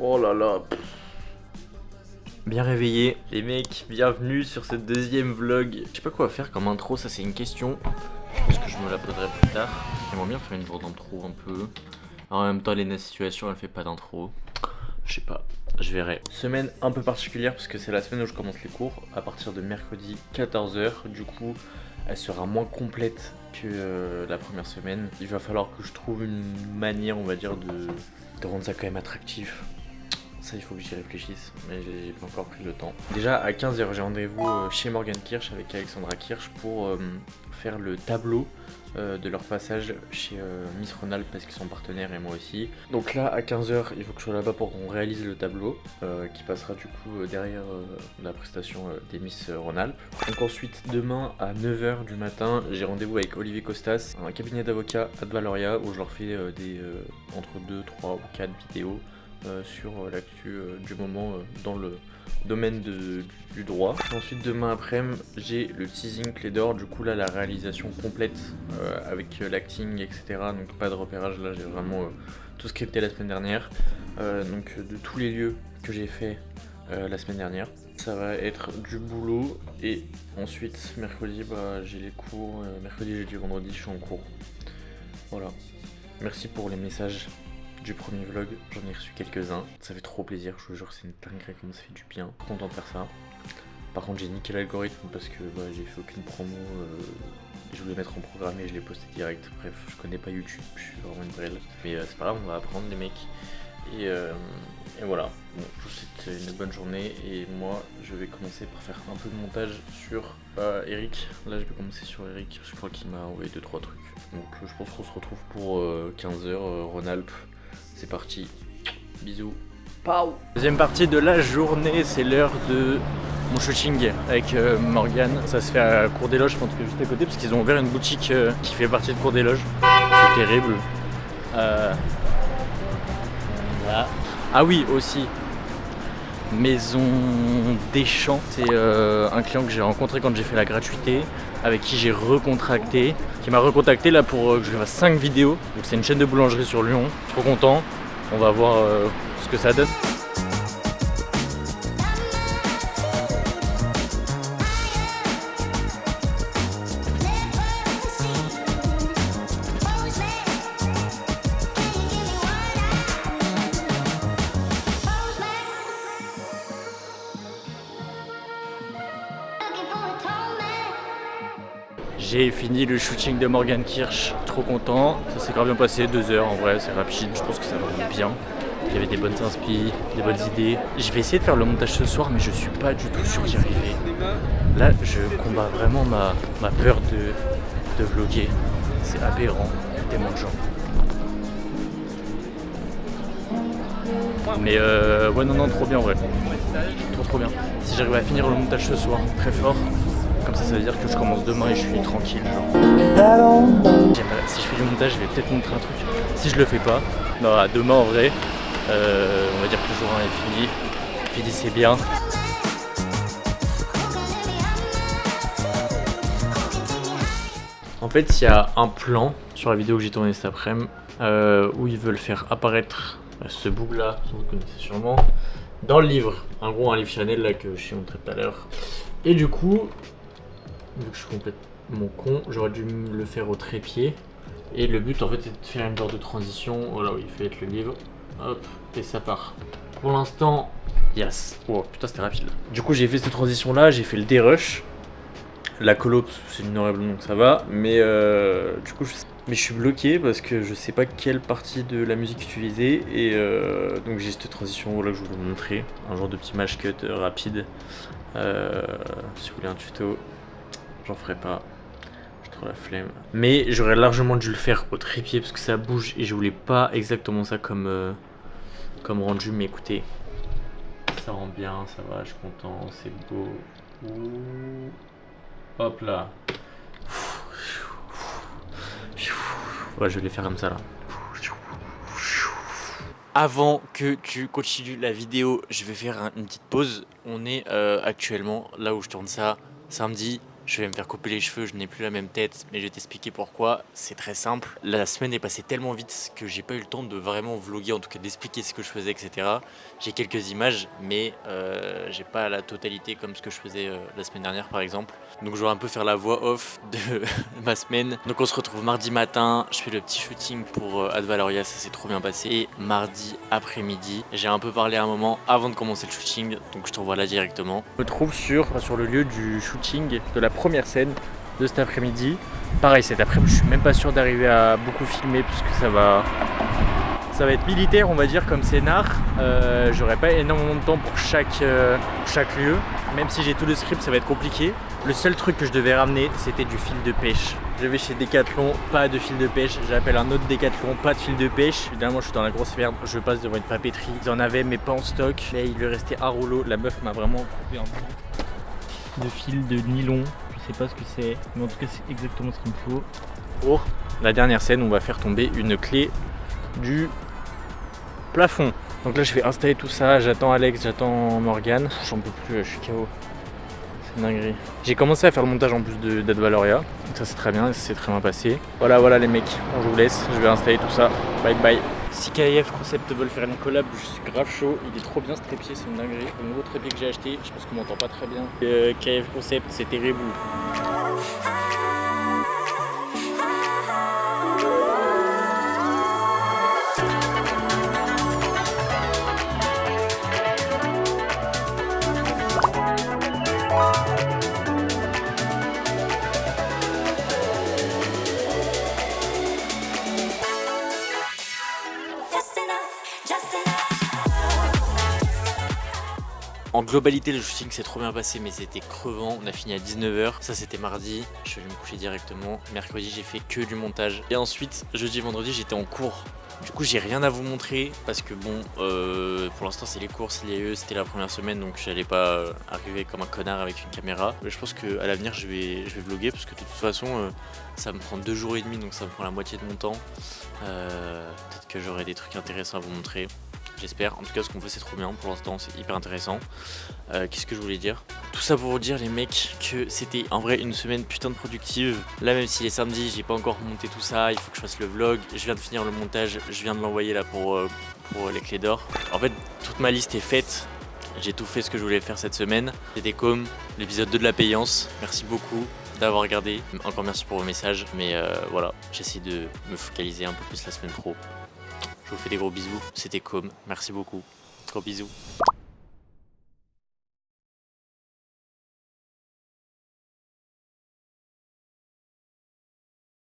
Oh là là. Bien réveillé, les mecs, bienvenue sur ce deuxième vlog. Je sais pas quoi faire comme intro, ça c'est une question. Je pense que je me la poserai plus tard. J'aimerais bien faire une grosse intro un peu. En même temps, Lena Situation, elle fait pas d'intro. Je sais pas, je verrai. Semaine un peu particulière parce que c'est la semaine où je commence les cours à partir de mercredi 14h. Du coup, elle sera moins complète que la première semaine. Il va falloir que je trouve une manière, on va dire, de rendre ça quand même attractif. Ça, il faut que j'y réfléchisse, mais j'ai pas encore pris le temps. Déjà, à 15h, j'ai rendez-vous chez Morgan Kirsch avec Alexandra Kirsch pour faire le tableau de leur passage chez Miss Rhône-Alpes parce qu'ils sont partenaires et moi aussi. Donc là, à 15h, il faut que je sois là-bas pour qu'on réalise le tableau qui passera du coup derrière la prestation des Miss Rhône-Alpes. Donc ensuite, demain à 9h du matin, j'ai rendez-vous avec Olivier Costas, un cabinet d'avocats à Valoria où je leur fais entre 2, 3 ou 4 vidéos sur l'actu du moment dans le domaine du droit. Ensuite demain après-midi j'ai le teasing clé d'or, du coup là la réalisation complète avec l'acting etc, donc pas de repérage, là j'ai vraiment tout scripté la semaine dernière, donc de tous les lieux que j'ai fait la semaine dernière. Ça va être du boulot et ensuite mercredi j'ai les cours, mercredi, jeudi, vendredi je suis en cours. Voilà, merci pour les messages du premier vlog, j'en ai reçu quelques-uns, ça fait trop plaisir, je vous jure c'est une dinguerie comment ça fait du bien, content de faire ça. Par contre j'ai niqué l'algorithme parce que j'ai fait aucune promo, je voulais mettre en programme et je l'ai posté direct, bref je connais pas YouTube, je suis vraiment une brêle. Mais c'est pas grave, on va apprendre les mecs, et voilà, bon, je vous souhaite une bonne journée et moi je vais commencer par faire un peu de montage sur Eric. Là je vais commencer sur Eric parce que je crois qu'il m'a envoyé 2-3 trucs, donc je pense qu'on se retrouve pour 15h Rhône-Alpes. C'est parti, bisous. Pau. Deuxième partie de la journée, c'est l'heure de mon shooting avec Morgane. Ça se fait à Cours des Loges, je pense que juste à côté, parce qu'ils ont ouvert une boutique qui fait partie de Cours des Loges. C'est terrible. Voilà. Ah oui, aussi, Maison Deschamps. C'est un client que j'ai rencontré quand j'ai fait la gratuité, avec qui j'ai recontracté, qui m'a recontacté là pour que je fasse 5 vidéos. Donc c'est une chaîne de boulangerie sur Lyon, je suis trop content, on va voir ce que ça donne. J'ai fini le shooting de Morgan Kirsch, trop content, ça s'est grave bien passé, 2 heures en vrai, c'est rapide, je pense que ça va bien. Il y avait des bonnes inspi, des bonnes idées. Je vais essayer de faire le montage ce soir, mais je suis pas du tout sûr d'y arriver. Là, je combats vraiment ma peur de vlogger, c'est aberrant, tellement de gens. Mais ouais non, trop bien en vrai, trop bien. Si j'arrive à finir le montage ce soir, très fort, comme ça veut dire que je commence demain et je suis tranquille genre. Si je fais du montage je vais peut-être montrer un truc. Si je le fais pas, demain en vrai, on va dire que le jour 1 est fini. Finissez bien. En fait il y a un plan sur la vidéo que j'ai tournée cet après-midi où ils veulent faire apparaître ce bout là, que vous connaissez sûrement, dans le livre. En gros un livre Chanel là que je t'ai montré tout à l'heure. Et du coup, vu que je suis complètement con, j'aurais dû le faire au trépied. Et le but en fait c'est de faire une genre de transition. Voilà où il fait être le livre. Hop, et ça part. Pour l'instant, yes. Oh putain c'était rapide là. Du coup j'ai fait cette transition là, j'ai fait le dérush. La colo c'est ignorable donc ça va. Mais du coup je suis bloqué parce que je sais pas quelle partie de la musique utiliser. Et donc j'ai cette transition voilà, que je vais vous montrer. Un genre de petit mash cut rapide. Si vous voulez un tuto, j'en ferai pas, j'ai trop la flemme. Mais j'aurais largement dû le faire au trépied parce que ça bouge et je voulais pas exactement ça comme rendu. Mais écoutez, ça rend bien, ça va, je suis content, c'est beau. Ouh. Hop là. Ouais, je vais les faire comme ça là. Avant que tu continues la vidéo, je vais faire une petite pause. On est actuellement là où je tourne ça, samedi Je vais me faire couper les cheveux, je n'ai plus la même tête, mais je vais t'expliquer pourquoi. C'est très simple. La semaine est passée tellement vite que j'ai pas eu le temps de vraiment vlogger, en tout cas d'expliquer ce que je faisais, etc. J'ai quelques images, mais j'ai pas la totalité comme ce que je faisais la semaine dernière par exemple. Donc je vais un peu faire la voix off de ma semaine. Donc on se retrouve mardi matin, je fais le petit shooting pour Ad Valoria, ça s'est trop bien passé. Et mardi après-midi, j'ai un peu parlé à un moment avant de commencer le shooting, donc je t'envoie là directement. Je me trouve sur le lieu du shooting de la première scène de cet après-midi. Pareil, cet après-midi, je suis même pas sûr d'arriver à beaucoup filmer puisque ça va être militaire, on va dire, comme scénar. J'aurai pas énormément de temps pour chaque lieu. Même si j'ai tout le script, ça va être compliqué. Le seul truc que je devais ramener, c'était du fil de pêche. Je vais chez Decathlon, pas de fil de pêche. J'appelle un autre Decathlon, pas de fil de pêche. Évidemment, je suis dans la grosse merde. Je passe devant une papeterie. Ils en avaient, mais pas en stock. Là, il lui restait un rouleau. La meuf m'a vraiment coupé un bout de fil de nylon. Je sais pas ce que c'est, mais en tout cas, c'est exactement ce qu'il me faut. Pour la dernière scène, on va faire tomber une clé du plafond. Donc là je vais installer tout ça, j'attends Alex, j'attends Morgane. J'en peux plus, je suis KO. C'est une dinguerie. J'ai commencé à faire le montage en plus d'Ad Valoria. Donc ça c'est très bien, ça s'est très bien passé. Voilà les mecs, bon, je vous laisse, je vais installer tout ça. Bye bye. Si KF Concept veulent faire une collab, je suis grave chaud. Il est trop bien ce trépied, c'est une dinguerie. Le nouveau trépied que j'ai acheté, je pense qu'on m'entend pas très bien. KF Concept, c'est terrible. En globalité, le shooting s'est trop bien passé, mais c'était crevant. On a fini à 19 h. Ça, c'était mardi. Je suis allé me coucher directement. Mercredi, j'ai fait que du montage. Et ensuite, jeudi, vendredi, j'étais en cours. Du coup, j'ai rien à vous montrer parce que bon, pour l'instant, c'est les courses, l'IAE, c'était la première semaine, donc j'allais pas arriver comme un connard avec une caméra. Mais je pense qu'à l'avenir, je vais vlogger parce que de toute façon, ça me prend 2 jours et demi, donc ça me prend la moitié de mon temps. Peut-être que j'aurai des trucs intéressants à vous montrer. J'espère. En tout cas, ce qu'on fait, c'est trop bien. Pour l'instant, c'est hyper intéressant. Qu'est-ce que je voulais dire? Tout ça pour vous dire, les mecs, que c'était en vrai une semaine putain de productive. Là, même si les samedis, j'ai pas encore monté tout ça, il faut que je fasse le vlog. Je viens de finir le montage, je viens de l'envoyer là pour les clés d'or. En fait, toute ma liste est faite. J'ai tout fait ce que je voulais faire cette semaine. C'était comme l'épisode 2 de la payance. Merci beaucoup d'avoir regardé. Encore merci pour vos messages. Mais voilà, j'essaie de me focaliser un peu plus la semaine pro. Je vous fais des gros bisous, c'était Com, merci beaucoup, gros bisous.